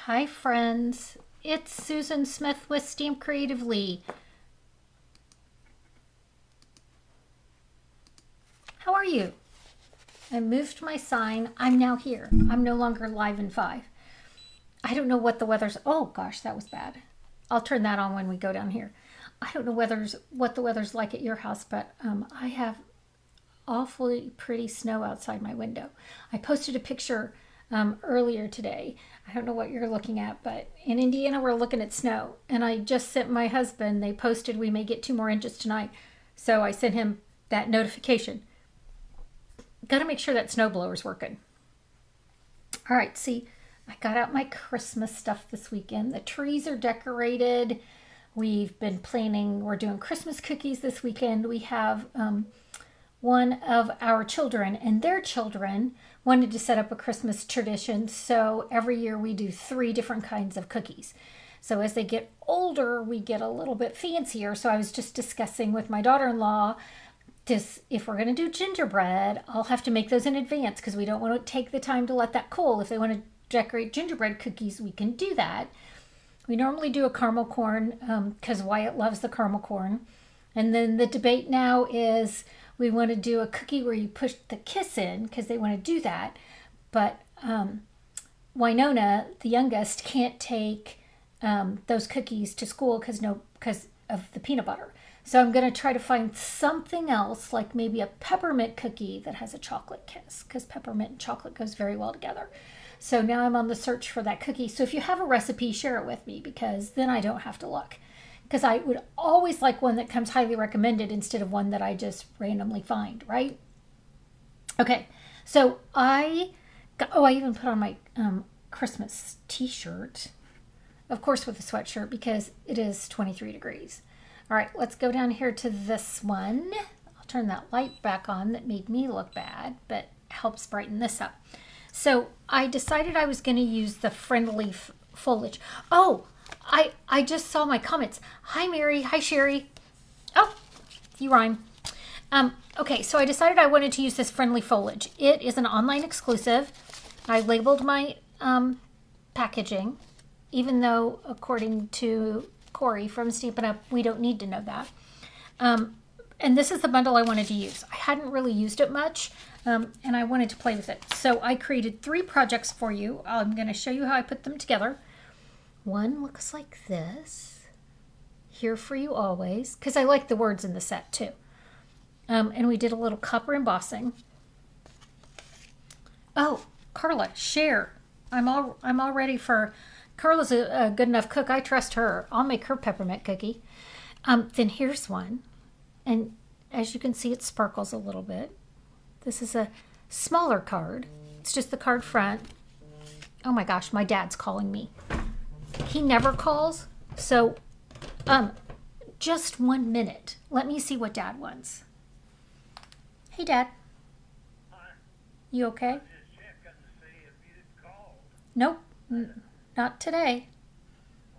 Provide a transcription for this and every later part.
Hi friends, it's Susan Smith with StampCreatively. How are you? I moved my sign. I'm now here. I'm no longer live in 5. I don't know what the weather's... Oh gosh, that was bad. I'll turn that on when we go down here. I don't know what the weather's like at your house, but I have awfully pretty snow outside my window. I posted a picture earlier today. I don't know what you're looking at, but in Indiana we're looking at snow. And I just sent my husband, they posted we may get 2 more inches tonight. So I sent him that notification. Got to make sure that snowblower's working. All right, see, I got out my Christmas stuff this weekend. The trees are decorated. We've been planning, we're doing Christmas cookies this weekend. We have one of our children and their children wanted to set up a Christmas tradition. So every year we do 3 different kinds of cookies. So as they get older, we get a little bit fancier. So I was just discussing with my daughter-in-law, if we're going to do gingerbread, I'll have to make those in advance because we don't want to take the time to let that cool. If they want to decorate gingerbread cookies, we can do that. We normally do a caramel corn because Wyatt loves the caramel corn. And then the debate now is we want to do a cookie where you push the kiss in because they want to do that. But Winona, the youngest, can't take those cookies to school because of the peanut butter. So I'm going to try to find something else, like maybe a peppermint cookie that has a chocolate kiss, because peppermint and chocolate goes very well together. So now I'm on the search for that cookie. So if you have a recipe, share it with me, because then I don't have to look. Because I would always like one that comes highly recommended instead of one that I just randomly find, right? Okay, so I even put on my Christmas t-shirt, of course with a sweatshirt, because it is 23 degrees. All right, let's go down here to this one. I'll turn that light back on that made me look bad, but helps brighten this up. So I decided I was going to use the friendly foliage. Oh, I just saw my comments. Hi, Mary. Hi, Sherry. Oh, you rhyme. Okay, so I decided I wanted to use this friendly foliage. It is an online exclusive. I labeled my packaging, even though according to Corey from Stampin' Up, we don't need to know that. And this is the bundle I wanted to use. I hadn't really used it much, and I wanted to play with it. So I created 3 projects for you. I'm going to show you how I put them together. One looks like this. Here for you always, because I like the words in the set too. And we did a little copper embossing. Oh, Carla, share. I'm all ready for... Carla's a good enough cook. I trust her. I'll make her peppermint cookie. Then here's one. And as you can see, it sparkles a little bit. This is a smaller card. It's just the card front. Oh my gosh, my dad's calling me. He never calls. So just 1 minute. Let me see what Dad wants. Hey, Dad. Hi. You okay? I was just checking to see if you'd called. Nope. Not today.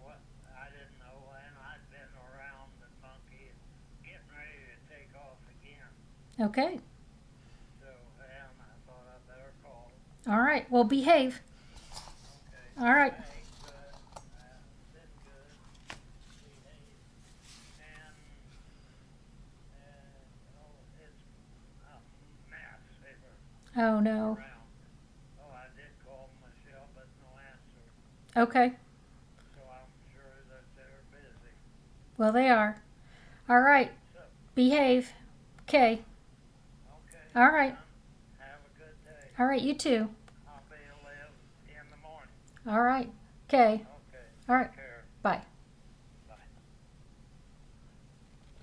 What? I didn't know, and I'd been around the monkey and getting ready to take off again. Okay. So, and I thought I'd better call. All right. Well, behave. Okay. All right. Hey, good. Been good. Behave. And, it's a mess here Oh, no. around. Oh, I did call Michelle, but no answer. Okay. So I'm sure that they're busy. Well, they are. All right. So, Behave. Okay. okay. All right. Have a good day. All right. You too. I'll be alive in the morning. All right. Okay. Okay. All right. Take care. Bye.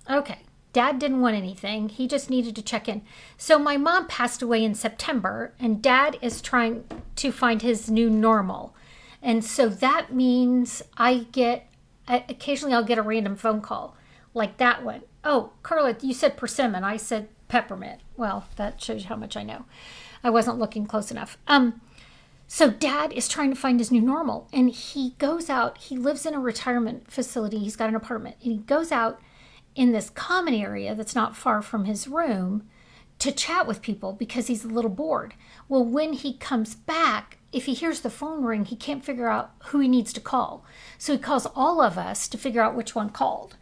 Bye. Okay. Dad didn't want anything. He just needed to check in. So my mom passed away in September, and Dad is trying to find his new normal. And so that means occasionally I'll get a random phone call like that one. Oh, Carla, you said persimmon. I said peppermint. Well, that shows you how much I know. I wasn't looking close enough. So Dad is trying to find his new normal, and he goes out. He lives in a retirement facility. He's got an apartment, and he goes out in this common area that's not far from his room to chat with people because he's a little bored. Well, when he comes back, if he hears the phone ring, he can't figure out who he needs to call. So he calls all of us to figure out which one called.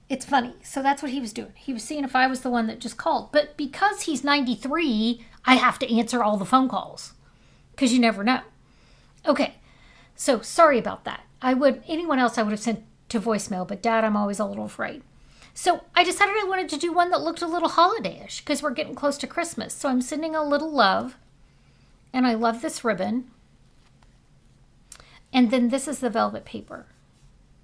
It's funny. So that's what he was doing. He was seeing if I was the one that just called. But because he's 93, I have to answer all the phone calls because you never know. Okay, so sorry about that. Anyone else I would have sent to voicemail, but Dad, I'm always a little afraid. So I decided I wanted to do one that looked a little holiday-ish because we're getting close to Christmas. So I'm sending a little love, and I love this ribbon. And then this is the velvet paper.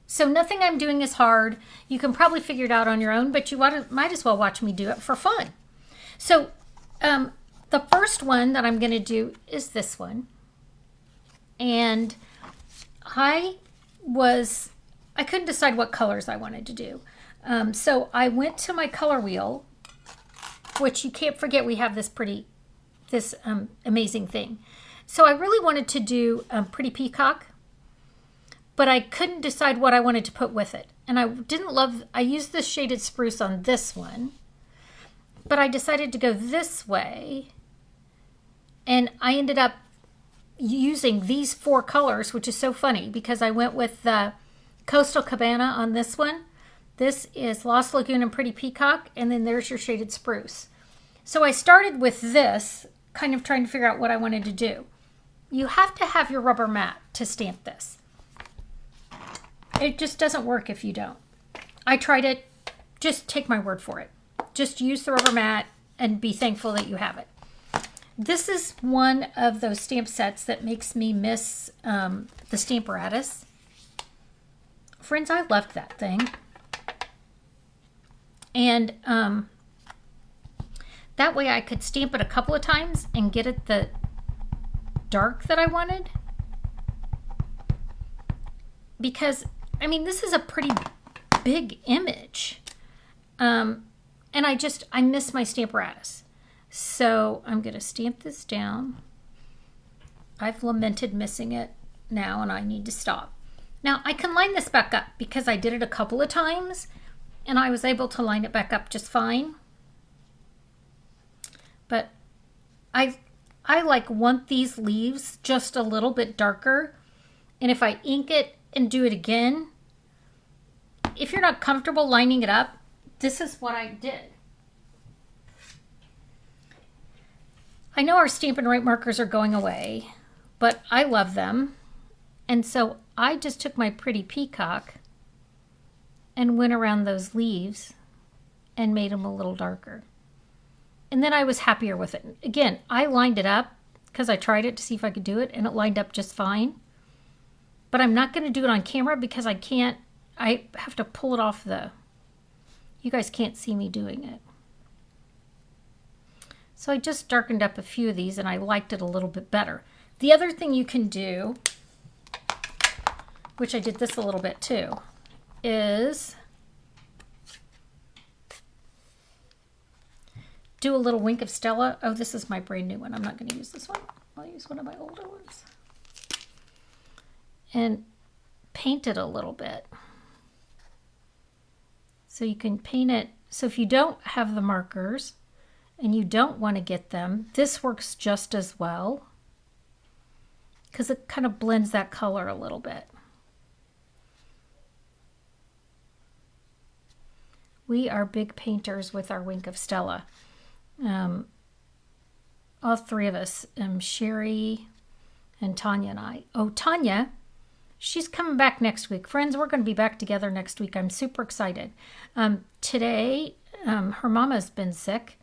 So nothing I'm doing is hard. You can probably figure it out on your own, but you might as well watch me do it for fun. So the first one that I'm going to do is this one. And I couldn't decide what colors I wanted to do. So I went to my color wheel, which you can't forget we have this amazing thing. So I really wanted to do Pretty Peacock, but I couldn't decide what I wanted to put with it. And I used this shaded spruce on this one, but I decided to go this way. And I ended up using these 4 colors, which is so funny because I went with the Coastal Cabana on this one. This is Lost Lagoon and Pretty Peacock, and then there's your shaded spruce. So I started with this, kind of trying to figure out what I wanted to do. You have to have your rubber mat to stamp this. It just doesn't work if you don't. I tried it. Just take my word for it. Just use the rubber mat and be thankful that you have it. This is one of those stamp sets that makes me miss the Stamparatus. Friends, I loved that thing. And that way I could stamp it a couple of times and get it the dark that I wanted. Because, I mean, this is a pretty big image. And I miss my Stamparatus. So I'm going to stamp this down. I've lamented missing it now and I need to stop. Now I can line this back up because I did it a couple of times and I was able to line it back up just fine. But I want these leaves just a little bit darker. And if I ink it and do it again, if you're not comfortable lining it up, this is what I did. I know our Stampin' Right markers are going away, but I love them. And so I just took my Pretty Peacock and went around those leaves and made them a little darker. And then I was happier with it. Again, I lined it up because I tried it to see if I could do it, and it lined up just fine. But I'm not going to do it on camera because I have to pull it off you guys can't see me doing it. So I just darkened up a few of these and I liked it a little bit better. The other thing you can do, which I did this a little bit too, is do a little wink of Stella. Oh, this is my brand new one. I'm not going to use this one. I'll use one of my older ones. And paint it a little bit. So you can paint it. So if you don't have the markers and you don't want to get them, this works just as well because it kind of blends that color a little bit. We are big painters with our Wink of Stella. All 3 of us, Sherry and Tanya and I. Oh, Tanya, she's coming back next week. Friends, we're going to be back together next week. I'm super excited. Today, her mama's been sick.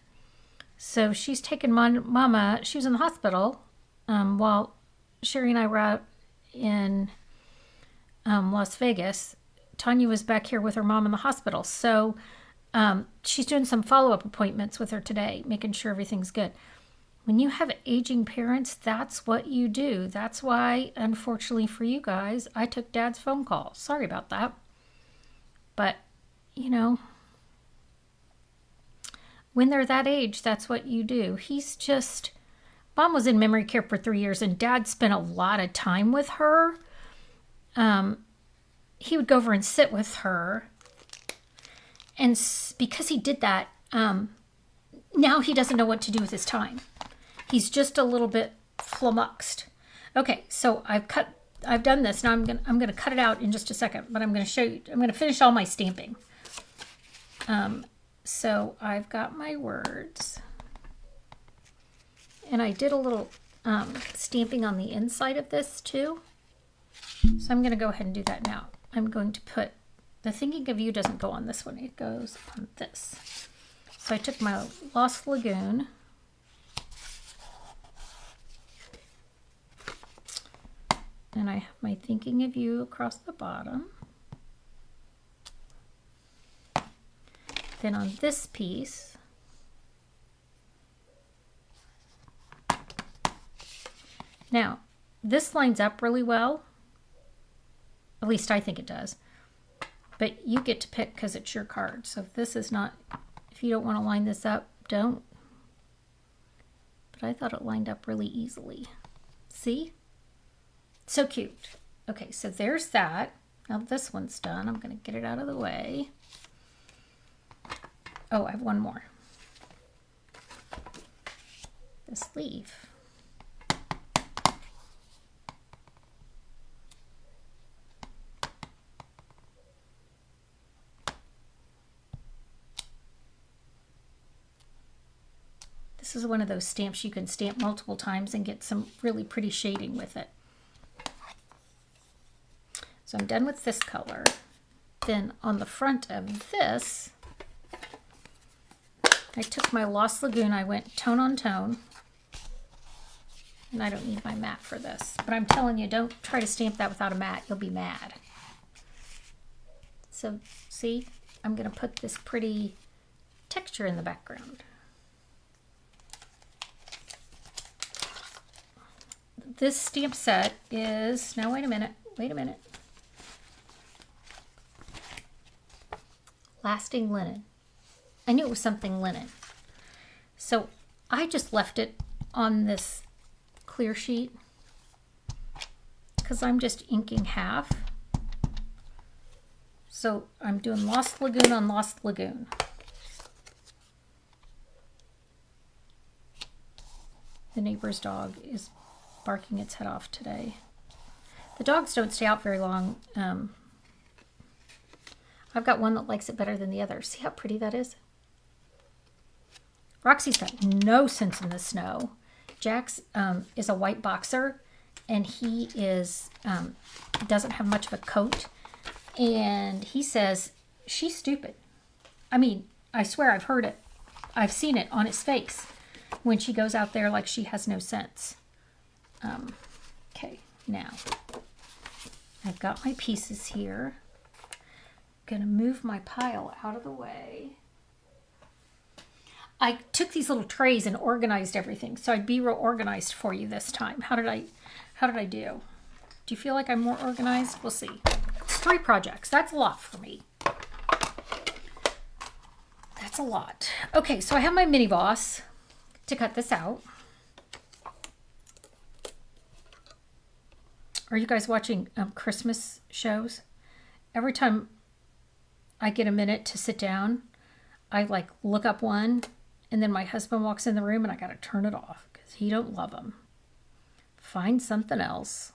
So she's taken Mama. She was in the hospital while Sherry and I were out in Las Vegas. Tanya was back here with her mom in the hospital. So she's doing some follow-up appointments with her today, making sure everything's good. When you have aging parents, that's what you do. That's why, unfortunately for you guys, I took Dad's phone call. Sorry about that. But, you know, when they're that age, that's what you do. Mom was in memory care for 3 years and Dad spent a lot of time with her. He would go over and sit with her. And because he did that, now he doesn't know what to do with his time. He's just a little bit flummoxed. Okay, so I've done this. Now I'm gonna cut it out in just a second, but I'm gonna show you, I'm gonna finish all my stamping. So I've got my words, and I did a little stamping on the inside of this too. So I'm gonna go ahead and do that now. I'm going to put, the thinking of you doesn't go on this one, it goes on this. So I took my Lost Lagoon, and I have my thinking of you across the bottom. Then on this piece, now this lines up really well, at least I think it does, but you get to pick because it's your card. So if this is not, if you don't want to line this up, don't. But I thought it lined up really easily. See? So cute. Okay, so there's that. Now this one's done. I'm going to get it out of the way. Oh, I have one more. This leaf. This is one of those stamps you can stamp multiple times and get some really pretty shading with it. So I'm done with this color. Then on the front of this, I took my Lost Lagoon, I went tone on tone, and I don't need my mat for this, but I'm telling you, don't try to stamp that without a mat, you'll be mad. So see, I'm gonna put this pretty texture in the background. This stamp set is, now wait a minute, Lasting Linen. I knew it was something linen. So I just left it on this clear sheet because I'm just inking half. So I'm doing Lost Lagoon on Lost Lagoon. The neighbor's dog is barking its head off today. The dogs don't stay out very long. I've got one that likes it better than the other. See how pretty that is? Roxy's got no sense in the snow. Jax is a white boxer, and he is doesn't have much of a coat. And he says, she's stupid. I mean, I swear I've heard it. I've seen it on his face when she goes out there like she has no sense. Okay, now I've got my pieces here. I'm gonna move my pile out of the way. I took these little trays and organized everything, so I'd be real organized for you this time. How did I do? Do you feel like I'm more organized? We'll see. It's 3 projects. That's a lot for me. That's a lot. Okay, so I have my mini boss to cut this out. Are you guys watching Christmas shows? Every time I get a minute to sit down, I like look up one, and then my husband walks in the room and I gotta turn it off because he don't love them. Find something else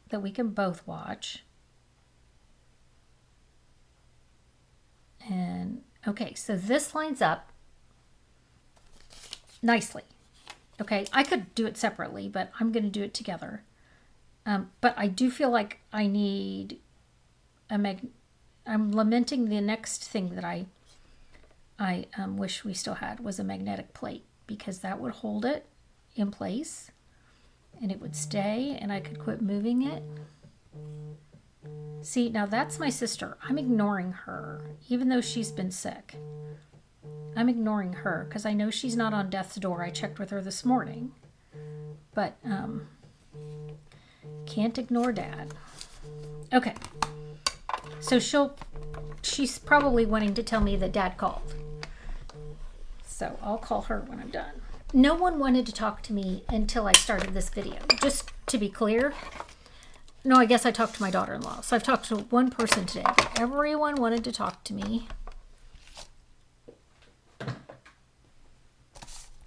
that we can both watch. And okay, so this lines up nicely. Okay, I could do it separately, but I'm gonna do it together. But I do feel like I need I'm lamenting the next thing that I wish we still had was a magnetic plate, because that would hold it in place and it would stay and I could quit moving it. See, now that's my sister. I'm ignoring her, even though she's been sick. I'm ignoring her because I know she's not on death's door. I checked with her this morning. But, can't ignore Dad. Okay. So she's probably wanting to tell me that Dad called. So I'll call her when I'm done. No one wanted to talk to me until I started this video. Just to be clear. No, I guess I talked to my daughter-in-law. So I've talked to one person today. But everyone wanted to talk to me.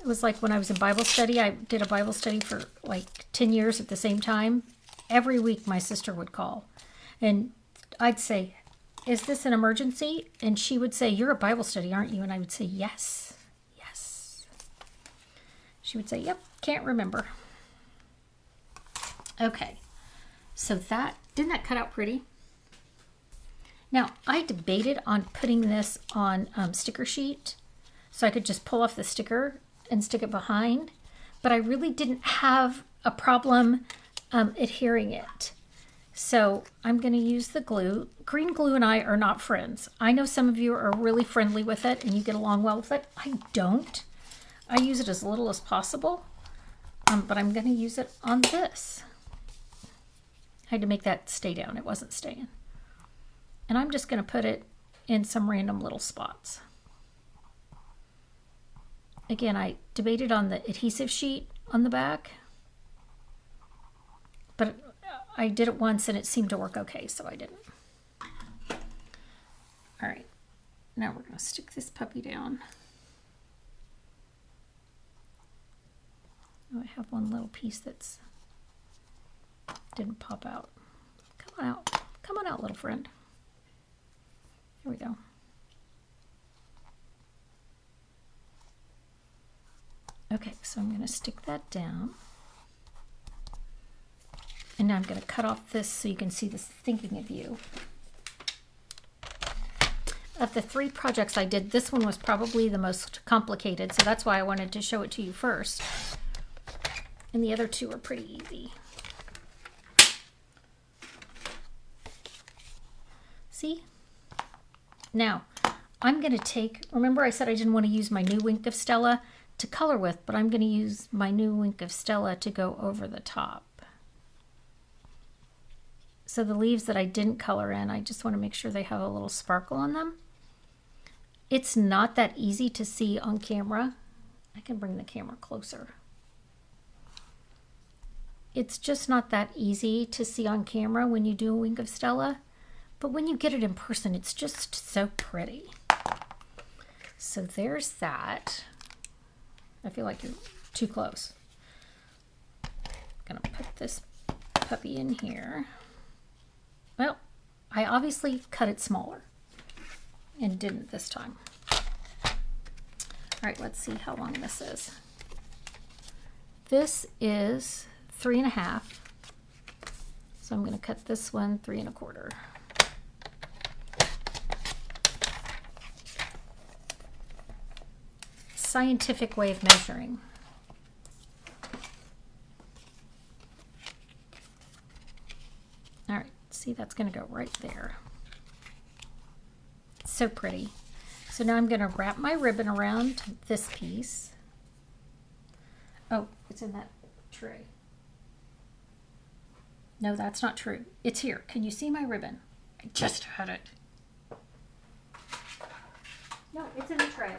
was like when I was in Bible study. I did a Bible study for like 10 years at the same time. Every week my sister would call and I'd say, is this an emergency? And she would say, you're a Bible study, aren't you? And I would say, yes, yes. She would say, yep, can't remember. Okay, so didn't that cut out pretty? Now, I debated on putting this on sticker sheet so I could just pull off the sticker and stick it behind, but I really didn't have a problem adhering it. So I'm going to use the glue. Green glue and I are not friends. I know some of you are really friendly with it and you get along well with it. I don't. I use it as little as possible, but I'm going to use it on this. I had to make that stay down. It wasn't staying. And I'm just going to put it in some random little spots. Again, I debated on the adhesive sheet on the back, but I did it once and it seemed to work okay, so I didn't. All right, now we're going to stick this puppy down. Oh, I have one little piece that's didn't pop out. Come on out. Come on out, little friend. Here we go. Okay, so I'm going to stick that down. And now I'm going to cut off this so you can see this thinking of you. Of the 3 projects I did, this one was probably the most complicated, so that's why I wanted to show it to you first. And the other 2 are pretty easy. See? Now, I'm going to take, remember I said I didn't want to use my new Wink of Stella to color with, but I'm going to use my new Wink of Stella to go over the top. So the leaves that I didn't color in, I just want to make sure they have a little sparkle on them. It's not that easy to see on camera. I can bring the camera closer. It's just not that easy to see on camera when you do a Wink of Stella. But when you get it in person, it's just so pretty. So there's that. I feel like you're too close. I'm gonna put this puppy in here. Well, I obviously cut it smaller and didn't this time. All right, let's see how long this is. This is 3.5. So I'm gonna cut this one 3.25. Scientific way of measuring. All right, see, that's going to go right there. So pretty. So now I'm going to wrap my ribbon around this piece. Oh, it's in that tray. No, that's not true. It's here. Can you see my ribbon? I just had it. No, it's in the tray.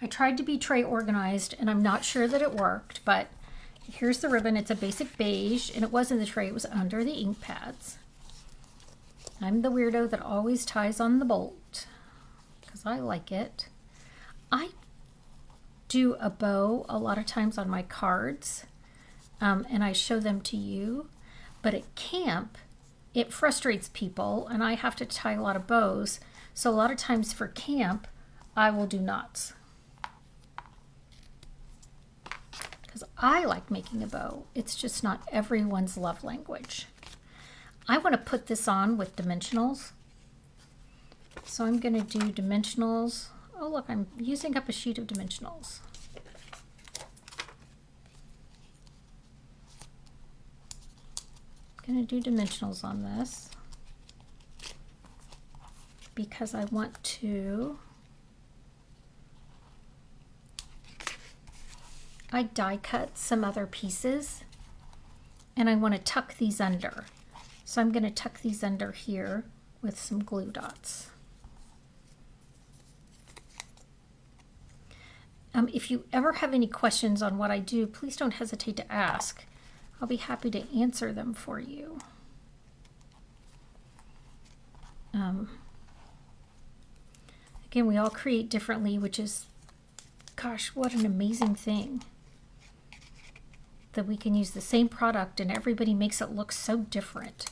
I tried to be tray organized and I'm not sure that it worked, but here's the ribbon. It's a basic beige and it was in the tray. It was under the ink pads. I'm the weirdo that always ties on the bolt because I like it. I do a bow a lot of times on my cards and I show them to you, but at camp it frustrates people and I have to tie a lot of bows. So a lot of times for camp I will do knots. Because I like making a bow. It's just not everyone's love language. I want to put this on with dimensionals. So I'm going to do dimensionals. Oh look, I'm using up a sheet of dimensionals. I'm going to do dimensionals on this because I want to I die cut some other pieces and I want to tuck these under. So I'm going to tuck these under here with some glue dots. If you ever have any questions on what I do, please don't hesitate to ask. I'll be happy to answer them for you. Again, we all create differently, which is, gosh, what an amazing thing. That we can use the same product and everybody makes it look so different.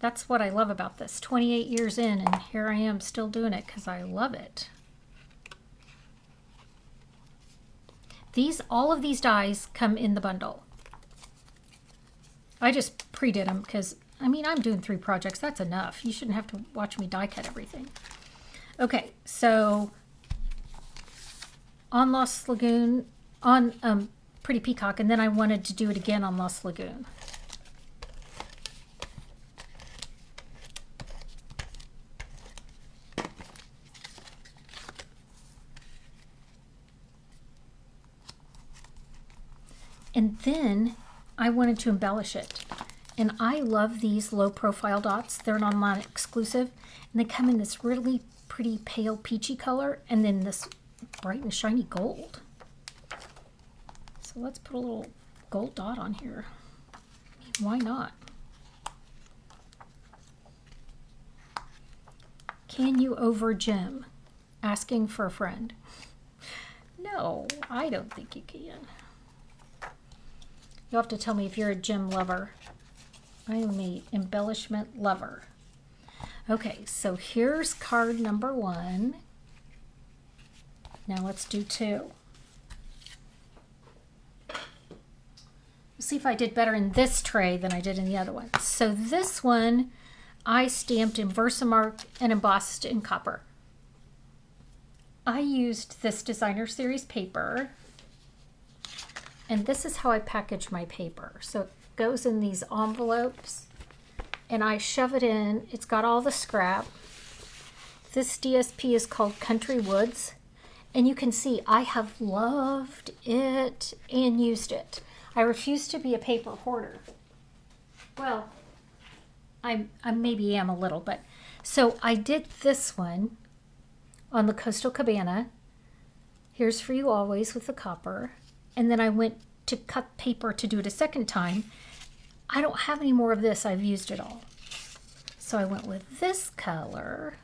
That's what I love about this. 28 years in, and here I am still doing it because I love it. All of these dies come in the bundle. I just pre-did them because, I mean, I'm doing 3 projects. That's enough. You shouldn't have to watch me die cut everything. Okay, so on Lost Lagoon, on Pretty Peacock, and then I wanted to do it again on Lost Lagoon. And then I wanted to embellish it. And I love these low profile dots. They're an online exclusive. And they come in this really pretty pale peachy color and then this bright and shiny gold. So let's put a little gold dot on here. I mean, why not? Can you over gem? Asking for a friend. No, I don't think you can. You'll have to tell me if you're a gem lover. I am a embellishment lover. Okay, so here's card number 1. Now let's do 2. Let's see if I did better in this tray than I did in the other one. So this one I stamped in Versamark and embossed in copper. I used this Designer Series paper. And this is how I package my paper. So it goes in these envelopes and I shove it in. It's got all the scrap. This DSP is called Country Woods. And you can see I have loved it and used it. I refuse to be a paper hoarder. Well, I maybe am a little, but so I did this one on the Coastal Cabana. Here's For You Always with the copper. And then I went to cut paper to do it a second time. I don't have any more of this. I've used it all. So I went with this color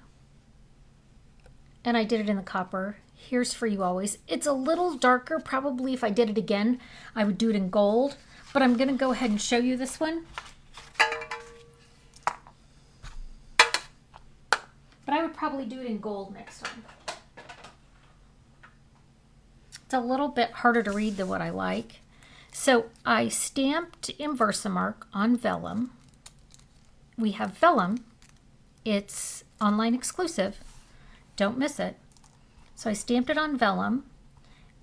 and I did it in the copper. Here's For You Always. It's a little darker. Probably if I did it again, I would do it in gold, but I'm going to go ahead and show you this one. But I would probably do it in gold next time. It's a little bit harder to read than what I like. So I stamped in Versamark on vellum. We have vellum. It's online exclusive. Don't miss it. So I stamped it on vellum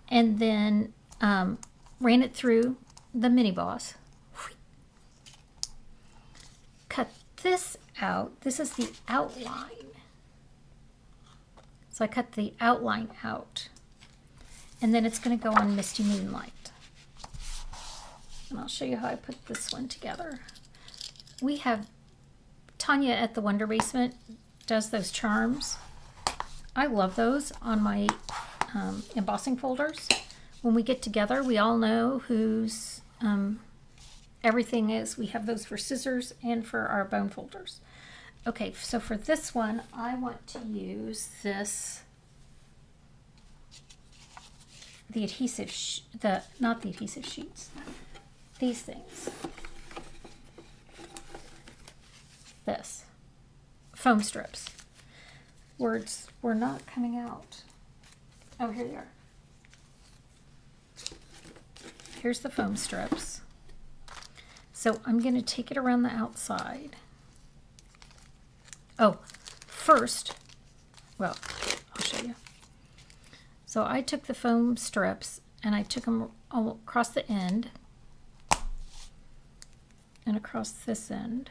and then ran it through the mini boss. Cut this out. This is the outline. So I cut the outline out. And then it's going to go on Misty Moonlight. And I'll show you how I put this one together. We have Tanya at the Wonder Basement does those charms. I love those on my embossing folders. When we get together, we all know whose everything is. We have those for scissors and for our bone folders. Okay, so for this one, I want to use this, the adhesive, not the adhesive sheets, these things. This, foam strips. Words were not coming out. Oh, here they are. Here's the foam strips. So I'm going to take it around the outside. Oh, first, well, I'll show you. So I took the foam strips and I took them all across the end and across this end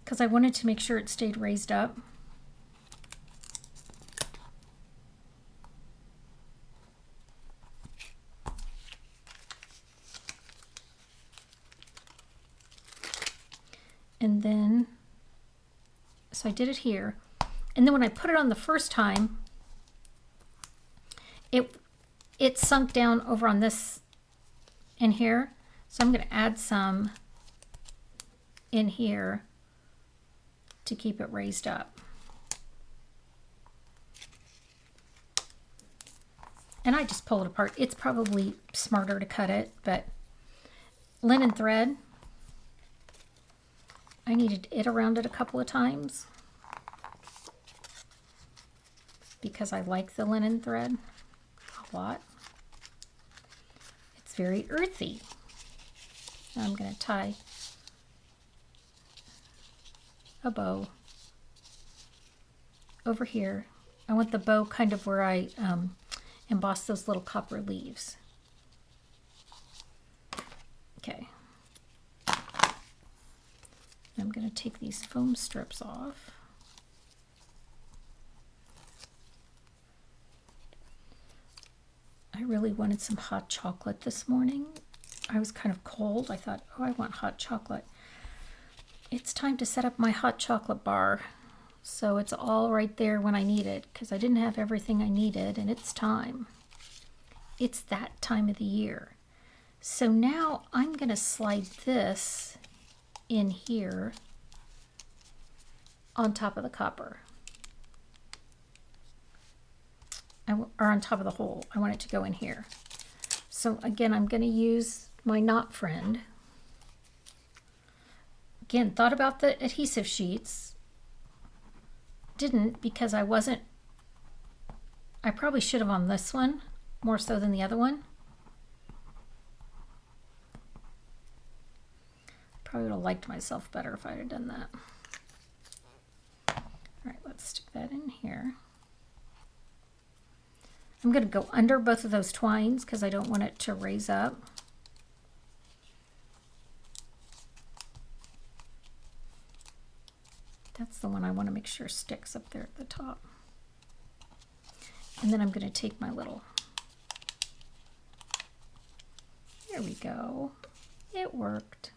because I wanted to make sure it stayed raised up. And then, so I did it here. And then when I put it on the first time, it sunk down over on this in here. So I'm going to add some in here to keep it raised up. And I just pull it apart. It's probably smarter to cut it, but linen thread, I needed it around it a couple of times because I like the linen thread a lot. It's very earthy. Now I'm going to tie a bow over here. I want the bow kind of where I emboss those little copper leaves. Okay. I'm going to take these foam strips off. I really wanted some hot chocolate this morning. I was kind of cold. I thought, oh, I want hot chocolate. It's time to set up my hot chocolate bar. So it's all right there when I need it, because I didn't have everything I needed, and it's time. It's that time of the year. So now I'm going to slide this in here on top of the copper. Or on top of the hole. I want it to go in here. So again, I'm going to use my knot friend. Again, thought about the adhesive sheets. Didn't, because I probably should have on this one more so than the other one. Probably would have liked myself better if I had done that. All right, let's stick that in here. I'm going to go under both of those twines because I don't want it to raise up. That's the one I want to make sure sticks up there at the top. And then I'm going to take my little, there we go. It worked.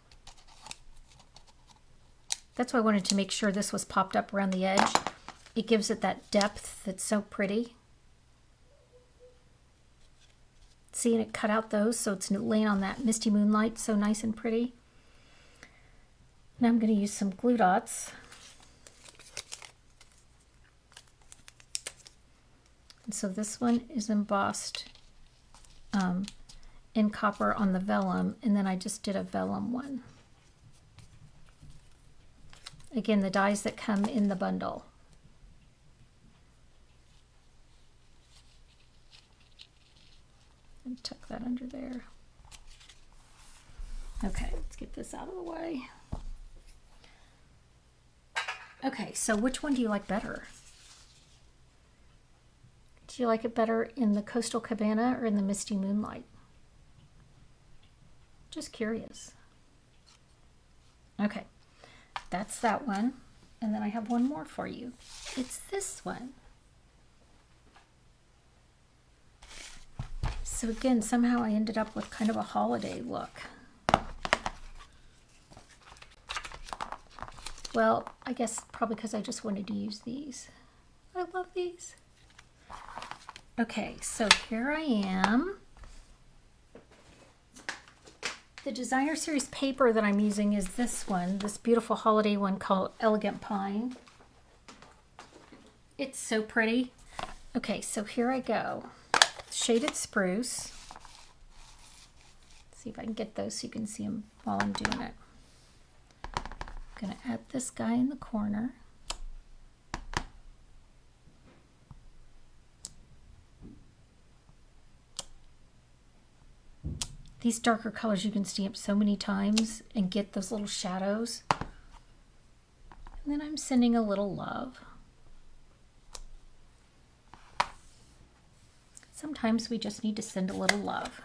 That's why I wanted to make sure this was popped up around the edge. It gives it that depth that's so pretty. See, and it cut out those so it's laying on that misty moonlight so nice and pretty. Now I'm going to use some glue dots. And so this one is embossed in copper on the vellum, and then I just did a vellum one. Again, the dies that come in the bundle. And tuck that under there. Okay, let's get this out of the way. Okay, so which one do you like better? Do you like it better in the Coastal Cabana or in the Misty Moonlight? Just curious. Okay, that's that one. And then I have one more for you. It's this one. So again, somehow I ended up with kind of a holiday look. Well, I guess probably because I just wanted to use these. I love these. Okay, so here I am. The designer series paper that I'm using is this one, this beautiful holiday one called Elegant Pine. It's so pretty. Okay, so here I go. Shaded spruce. Let's see if I can get those so you can see them while I'm doing it. I'm gonna add this guy in the corner. These darker colors you can stamp so many times and get those little shadows. And then I'm sending a little love. Sometimes we just need to send a little love.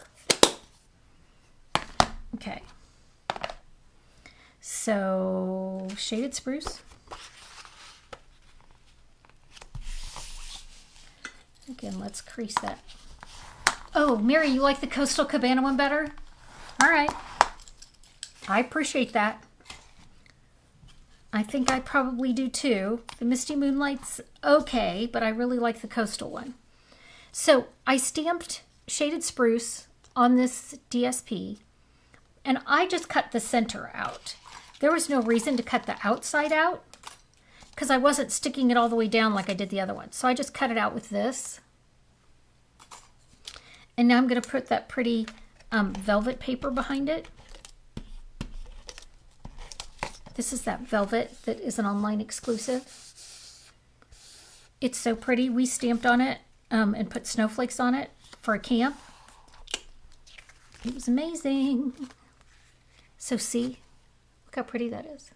Okay. So, shaded spruce. Again, let's crease that. Oh, Mary, you like the Coastal Cabana one better? All right. I appreciate that. I think I probably do too. The Misty Moonlight's okay, but I really like the Coastal one. So I stamped shaded spruce on this DSP, and I just cut the center out. There was no reason to cut the outside out because I wasn't sticking it all the way down like I did the other one. So I just cut it out with this. And now I'm going to put that pretty velvet paper behind it. This is that velvet that is an online exclusive. It's so pretty. We stamped on it and put snowflakes on it for a camp. It was amazing. So see, look how pretty that is.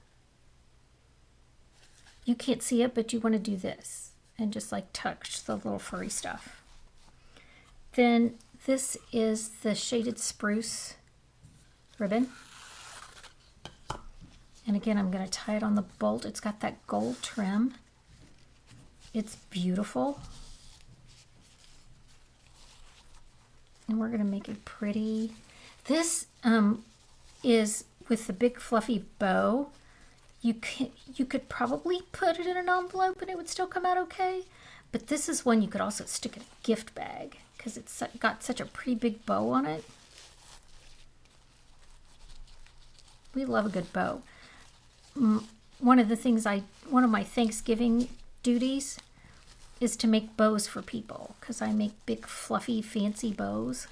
You can't see it, but you want to do this and just like touch the little furry stuff. Then this is the shaded spruce ribbon. And again, I'm going to tie it on the bolt. It's got that gold trim. It's beautiful. And we're going to make a pretty, this is with the big fluffy bow. You could probably put it in an envelope and it would still come out okay. But this is one you could also stick in a gift bag because it's got such a pretty big bow on it. We love a good bow. One of my Thanksgiving duties is to make bows for people because I make big fluffy fancy bows.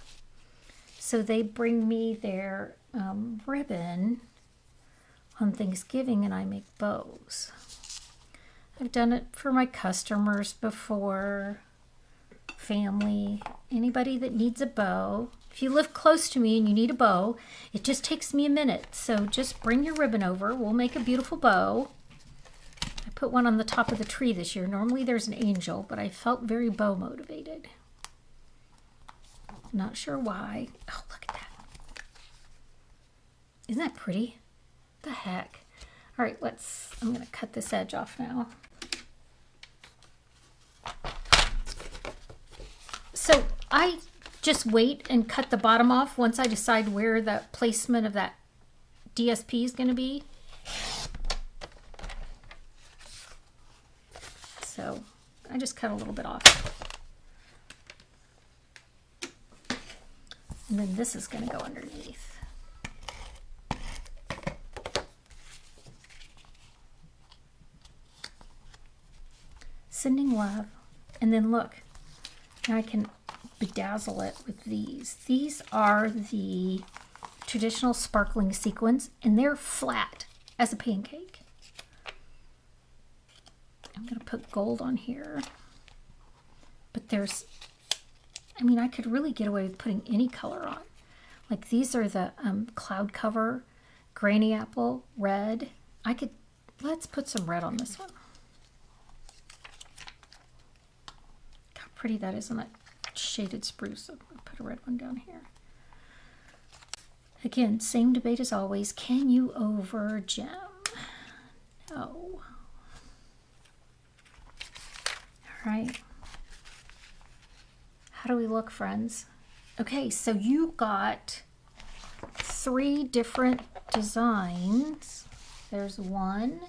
So they bring me their ribbon on Thanksgiving and I make bows. I've done it for my customers before, family, anybody that needs a bow. If you live close to me and you need a bow, it just takes me a minute. So just bring your ribbon over. We'll make a beautiful bow. I put one on the top of the tree this year. Normally there's an angel, but I felt very bow motivated. Not sure why. Oh, look at that. Isn't that pretty? What the heck? All right, I'm going to cut this edge off now. So I just wait and cut the bottom off once I decide where the placement of that DSP is going to be. So I just cut a little bit off. And then this is going to go underneath. Sending love. And then look, now I can bedazzle it with these. These are the traditional sparkling sequins and they're flat as a pancake. I'm going to put gold on here. But there's, I mean, I could really get away with putting any color on. Like these are the cloud cover, granny apple, red. Let's put some red on this one. How pretty that is on that shaded spruce. So I'll put a red one down here. Again, same debate as always. Can you over gem? No. All right. How do we look, friends? Okay, so you got 3 different designs. There's 1.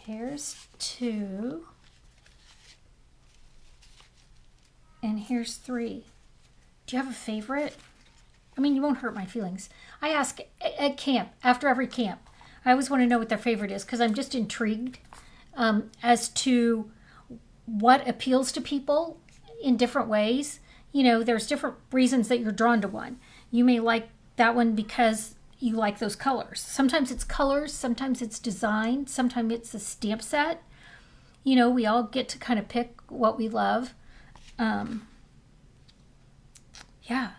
Here's 2. And here's 3. Do you have a favorite? I mean, you won't hurt my feelings. I ask at camp, after every camp. I always want to know what their favorite is because I'm just intrigued as to what appeals to people in different ways. You know, there's different reasons that you're drawn to one. You may like that one because you like those colors. Sometimes it's colors, sometimes it's design, sometimes it's a stamp set. You know, we all get to kind of pick what we love. Yeah.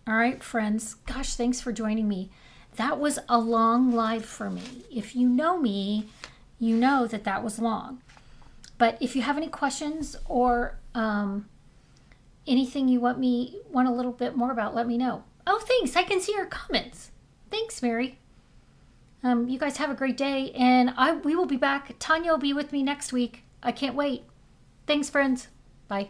All right, friends. Gosh, thanks for joining me. That was a long live for me. If you know me, you know that that was long. But if you have any questions or anything you want a little bit more about, let me know. Oh, thanks. I can see your comments. Thanks, Mary. You guys have a great day, and we will be back. Tanya will be with me next week. I can't wait. Thanks, friends. Bye.